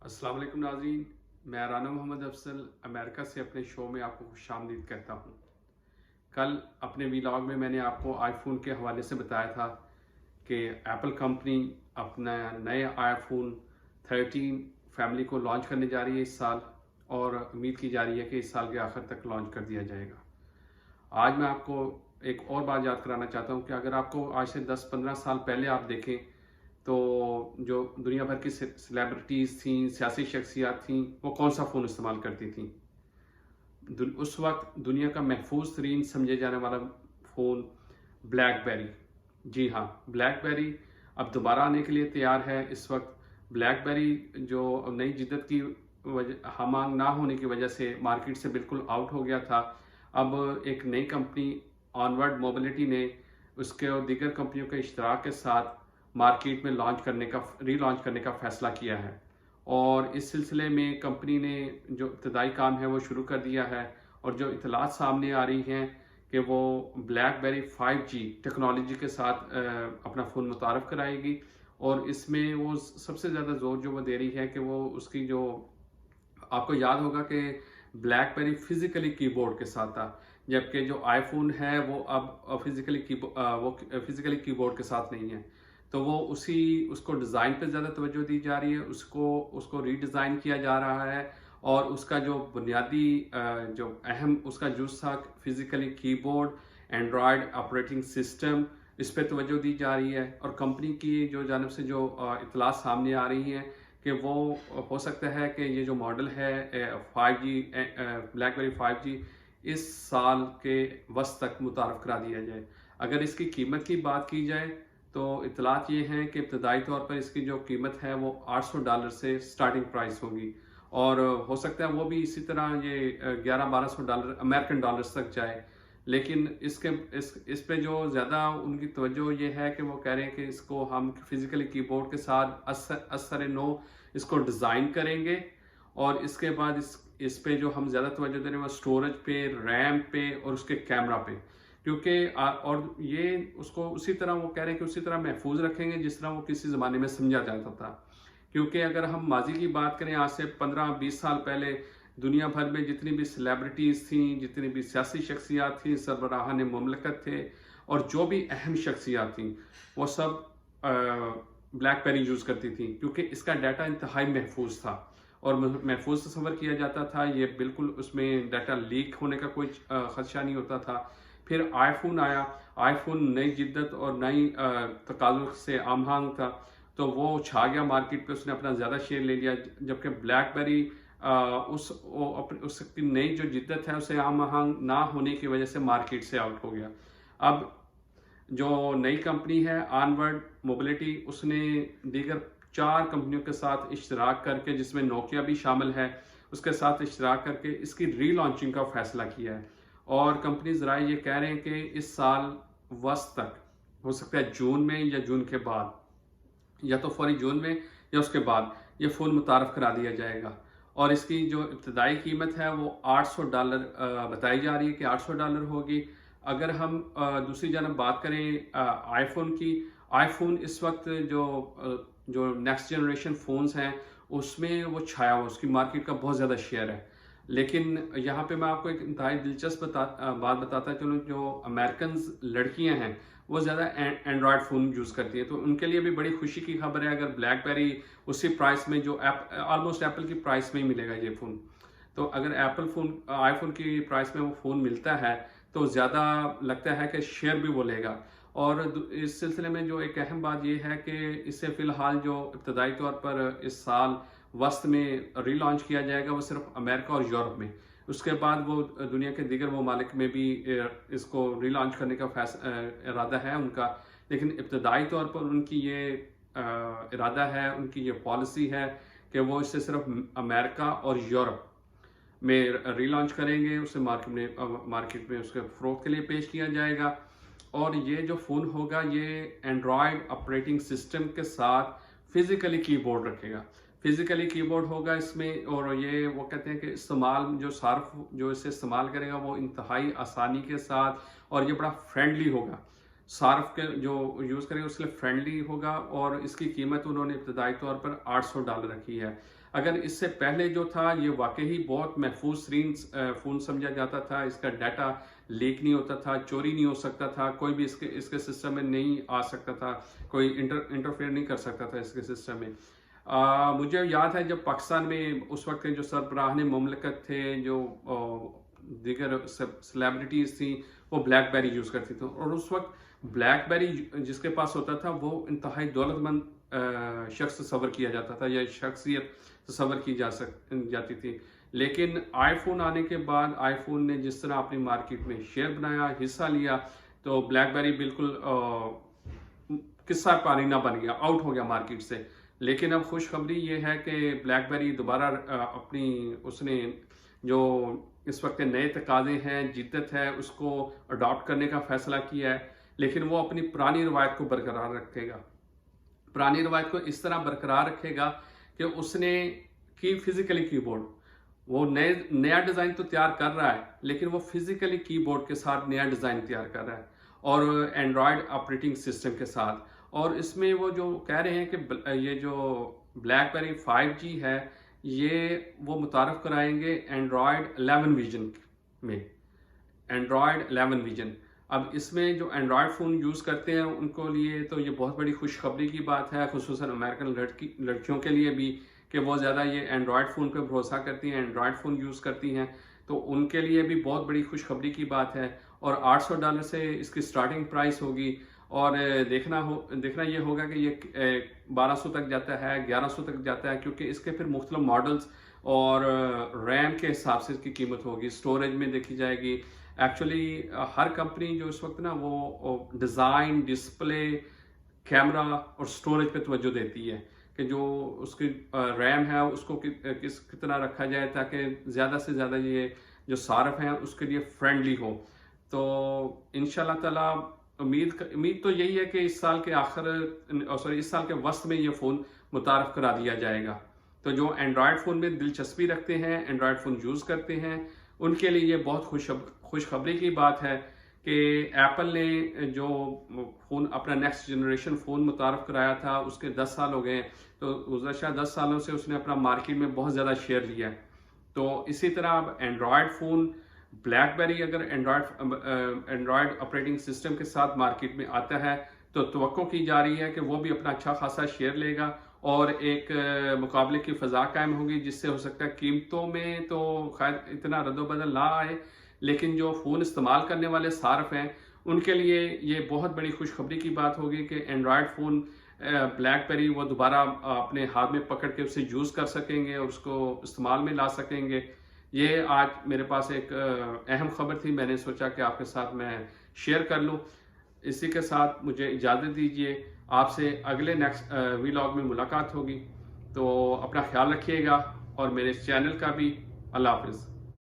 अस्सलाम वालेकुम नाज़रीन, मैं राना मोहम्मद अफसल अमेरिका से अपने शो में आपको खुशामदीद कहता हूँ। कल अपने वीलॉग में मैंने आपको आईफोन के हवाले से बताया था कि एप्पल कंपनी अपना नए आईफोन 13 फैमिली को लॉन्च करने जा रही है इस साल, और उम्मीद की जा रही है कि इस साल के आखिर तक लॉन्च कर दिया जाएगा। आज मैं आपको एक और बात याद कराना चाहता हूँ कि अगर आपको आज से 10-15 साल पहले आप देखें तो जो दुनिया भर की सेलिब्रिटीज़ थीं, सियासी शख्सियात थीं, वो कौन सा फ़ोन इस्तेमाल करती थीं। उस वक्त दुनिया का महफूज तरीन समझे जाने वाला फ़ोन ब्लैकबेरी। जी हाँ, ब्लैकबेरी अब दोबारा आने के लिए तैयार है। इस वक्त ब्लैकबेरी जो नई जिद्दत की वजह हमांग ना होने की वजह से मार्केट से बिल्कुल आउट हो गया था, अब एक नई कंपनी ऑनवर्ड मोबिलिटी ने उसके और दीगर कंपनियों के इश्तराक के साथ मार्केट में रीलॉन्च करने का फ़ैसला किया है। और इस सिलसिले में कंपनी ने जो इब्तदाई काम है वो शुरू कर दिया है, और जो इतलात सामने आ रही हैं कि वो ब्लैकबेरी 5G टेक्नोलॉजी के साथ अपना फ़ोन मुतारफ़ कराएगी। और इसमें वो सबसे ज़्यादा ज़ोर जो वो दे रही है कि वो उसकी जो आपको याद होगा कि ब्लैकबेरी फिजिकली कीबोर्ड के साथ था, जबकि जो आईफोन है वो अब फिजिकली कीबोर्ड के साथ नहीं है। तो वो उसको डिज़ाइन पे ज़्यादा तवज्जो दी जा रही है, उसको रीडिज़ाइन किया जा रहा है, और उसका जो बुनियादी जो अहम उसका जुज़ था physically keyboard, Android operating system, इस पे तवज्जो दी जा रही है। और कंपनी की जो जानिब से जो इतलात सामने आ रही हैं कि वो हो सकता है कि ये जो मॉडल है 5G ब्लैकबेरी 5G इस साल के वस्त तक मुतारफ़ करा दिया जाए। अगर इसकी कीमत की बात की जाए तो इतलात ये हैं कि इब्तदाई तौर पर इसकी जो कीमत है वो $800 से स्टार्टिंग प्राइस होगी, और हो सकता है वो भी इसी तरह ये $1100-1200 अमेरिकन डॉलर्स तक जाए। लेकिन इस पे जो ज़्यादा उनकी तवज्जो ये है कि वो कह रहे हैं कि इसको हम फिजिकली कीबोर्ड के साथ असर नो इसको डिज़ाइन करेंगे, और इसके बाद इस पे जो हम ज़्यादा तवज्जो दे रहे हैं वो स्टोरेज पे, रैम पे और उसके कैमरा पे। क्योंकि और ये उसको उसी तरह वो कह रहे हैं कि उसी तरह महफूज रखेंगे जिस तरह वो किसी ज़माने में समझा जाता था। क्योंकि अगर हम माजी की बात करें, आज से 15-20 साल पहले दुनिया भर में जितनी भी सेलिब्रिटीज़ थीं, जितनी भी सियासी शख्सियात थीं, सरबराहान मुमलकत थे, और जो भी अहम शख्सियात थीं, वो सब ब्लैकबेरी यूज़ करती थीं, क्योंकि इसका डाटा इंतहाई महफूज था और महफूज तस्वर किया जाता था। ये बिल्कुल उसमें डाटा लीक होने का कोई ख़दशा नहीं होता था। फिर आईफोन आया, आईफोन नई जिद्दत और नई तकाज़ुं से आमहंग था, तो वो छा गया मार्केट पे, उसने अपना ज़्यादा शेयर ले लिया। जबकि ब्लैकबेरी उसकी नई जो जिद्दत है उसे आमहंग ना होने की वजह से मार्केट से आउट हो गया। अब जो नई कंपनी है ऑनवर्ड मोबिलिटी, उसने दीगर 4 कंपनियों के साथ इश्तराक करके, जिसमें नोकिया भी शामिल है, उसके साथ इश्तराक करके इसकी रीलॉन्चिंग का फ़ैसला किया है। और कंपनी ज़राए ये कह रहे हैं कि इस साल वस्त तक, हो सकता है जून में या जून के बाद, या तो फौरी जून में या उसके बाद ये फ़ोन मुतारफ़ करा दिया जाएगा। और इसकी जो इब्तदाई कीमत है वो $800 बताई जा रही है कि $800 होगी। अगर हम दूसरी जानब बात करें आईफोन की, आईफोन इस वक्त जो नेक्स्ट जनरेशन फ़ोन्स हैं उसमें वो छाया हुआ, उसकी मार्केट का बहुत ज़्यादा शेयर है। लेकिन यहाँ पे मैं आपको एक इंतहाई दिलचस्प बात बताता चलूँ, जो अमेरिकन्स लड़कियाँ हैं वो ज़्यादा एंड्रॉयड फ़ोन यूज़ करती हैं, तो उनके लिए भी बड़ी खुशी की खबर है अगर ब्लैकबेरी उसी प्राइस में, जो ऑलमोस्ट एप्पल की प्राइस में ही मिलेगा ये फ़ोन। तो अगर आईफोन की प्राइस में वो फ़ोन मिलता है तो ज़्यादा लगता है कि शेयर भी वो लेगा। और इस सिलसिले में जो एक अहम बात ये है कि इससे फ़िलहाल जो इब्तदाई तौर पर इस साल वस्त में रीलॉन्च किया जाएगा वो सिर्फ अमेरिका और यूरोप में। उसके बाद वो दुनिया के दीगर ममालिक में भी इसको रीलॉन्च करने का इरादा है उनका। लेकिन इब्तदाई तौर पर उनकी ये इरादा है, उनकी ये पॉलिसी है कि वो इसे सिर्फ अमेरिका और यूरोप में रीलॉन्च करेंगे, उसे मार्केट में उसके फ़रोख्त के लिए पेश किया जाएगा। और ये जो फ़ोन होगा ये एंड्रॉयड ऑपरेटिंग सिस्टम के साथ फिज़िकली कीबोर्ड रखेगा, फिज़िकली कीबोर्ड होगा इसमें। और ये वो कहते हैं कि सार्फ जो इसे इस्तेमाल करेगा वो इंतहाई आसानी के साथ, और ये बड़ा फ्रेंडली होगा। صارف کے جو یوز کریں اس کے لیے فرینڈلی ہوگا، اور اس کی قیمت انہوں نے ابتدائی طور پر $800 رکھی ہے۔ اگر اس سے پہلے جو تھا یہ واقعی بہت محفوظ ترین فون سمجھا جاتا تھا، اس کا ڈیٹا لیک نہیں ہوتا تھا، چوری نہیں ہو سکتا تھا، کوئی بھی اس کے سسٹم میں نہیں آ سکتا تھا، کوئی انٹرفیئر نہیں کر سکتا تھا اس کے سسٹم میں۔ مجھے یاد ہے جب پاکستان میں اس وقت کے جو سربراہان مملکت تھے، جو دیگر سیلیبریٹیز تھیں، وہ بلیک بیری یوز کرتی تھیں، اور اس وقت بلیک بیری جس کے پاس ہوتا تھا وہ انتہائی دولت مند شخص تصور کیا جاتا تھا، یا شخصیت تصور کی جاتی تھی۔ لیکن آئی فون آنے کے بعد آئی فون نے جس طرح اپنی مارکیٹ میں شیئر بنایا، حصہ لیا، تو بلیک بیری بالکل قصہ پانی نہ بن گیا، آؤٹ ہو گیا مارکیٹ سے۔ لیکن اب خوشخبری یہ ہے کہ بلیک بیری دوبارہ اپنی اس نے جو اس وقت نئے تقاضے ہیں، جدت ہے، اس کو اڈاپٹ کرنے کا فیصلہ کیا ہے، لیکن وہ اپنی پرانی روایت کو برقرار رکھے گا۔ پرانی روایت کو اس طرح برقرار رکھے گا کہ اس نے فزیکلی کی بورڈ، وہ نیا ڈیزائن تو تیار کر رہا ہے، لیکن وہ فزیکلی کی بورڈ کے ساتھ نیا ڈیزائن تیار کر رہا ہے، اور اینڈرائڈ آپریٹنگ سسٹم کے ساتھ۔ اور اس میں وہ جو کہہ رہے ہیں کہ یہ جو بلیک بیری 5G ہے، یہ وہ متعارف کرائیں گے اینڈرائڈ 11 ویژن میں، اینڈرائڈ 11 ویژن۔ اب اس میں جو اینڈرائڈ فون یوز کرتے ہیں ان کو لیے تو یہ بہت بڑی خوشخبری کی بات ہے، خصوصاً امریکن لڑکیوں کے لیے بھی، کہ وہ زیادہ یہ اینڈرائڈ فون پہ بھروسہ کرتی ہیں، اینڈرائڈ فون یوز کرتی ہیں، تو ان کے لیے بھی بہت بڑی خوشخبری کی بات ہے۔ اور $800 سے اس کی سٹارٹنگ پرائس ہوگی، اور دیکھنا یہ ہوگا کہ یہ 1200 تک جاتا ہے، 1100 تک جاتا ہے، کیونکہ اس کے پھر مختلف ماڈلز اور ریم کے حساب سے اس کی قیمت ہوگی، سٹوریج میں دیکھی جائے گی۔ ایکچولی ہر کمپنی جو اس وقت نا وہ ڈیزائن، ڈسپلے، کیمرہ اور سٹوریج پہ توجہ دیتی ہے، کہ جو اس کی ریم ہے اس کو کتنا رکھا جائے تاکہ زیادہ سے زیادہ یہ جو صارف ہیں اس کے لیے فرینڈلی ہو۔ تو انشاءاللہ تعالی امید تو یہی ہے کہ اس سال کے اس سال کے وسط میں یہ فون متعارف کرا دیا جائے گا۔ تو جو اینڈرائڈ فون میں دلچسپی رکھتے ہیں، اینڈرائڈ فون یوز کرتے ہیں، ان کے لیے یہ بہت خوشخبری کی بات ہے کہ ایپل نے جو فون اپنا نیکسٹ جنریشن فون متعارف کرایا تھا، اس کے 10 سال ہو گئے، تو گزشتہ 10 سالوں سے اس نے اپنا مارکیٹ میں بہت زیادہ شیئر لیا ہے۔ تو اسی طرح اب اینڈرائڈ فون، بلیک بیری اگر اینڈرائڈ آپریٹنگ سسٹم کے ساتھ مارکیٹ میں آتا ہے تو توقع کی جا رہی ہے کہ وہ بھی اپنا اچھا خاصا شیئر لے گا، اور ایک مقابلے کی فضا قائم ہوگی، جس سے ہو سکتا ہے قیمتوں میں تو خیر اتنا رد و بدل نہ آئے، لیکن جو فون استعمال کرنے والے صارف ہیں ان کے لیے یہ بہت بڑی خوشخبری کی بات ہوگی کہ اینڈرائڈ فون بلیک بیری وہ دوبارہ اپنے ہاتھ میں پکڑ کے اسے یوز کر سکیں گے اور اس کو استعمال میں لا سکیں گے۔ یہ آج میرے پاس ایک اہم خبر تھی، میں نے سوچا کہ آپ کے ساتھ میں شیئر کر لوں۔ اسی کے ساتھ مجھے اجازت دیجیے، آپ سے اگلے نیکسٹ ویلاگ میں ملاقات ہوگی، تو اپنا خیال رکھیے گا، اور میرے چینل کا بھی۔ اللہ حافظ۔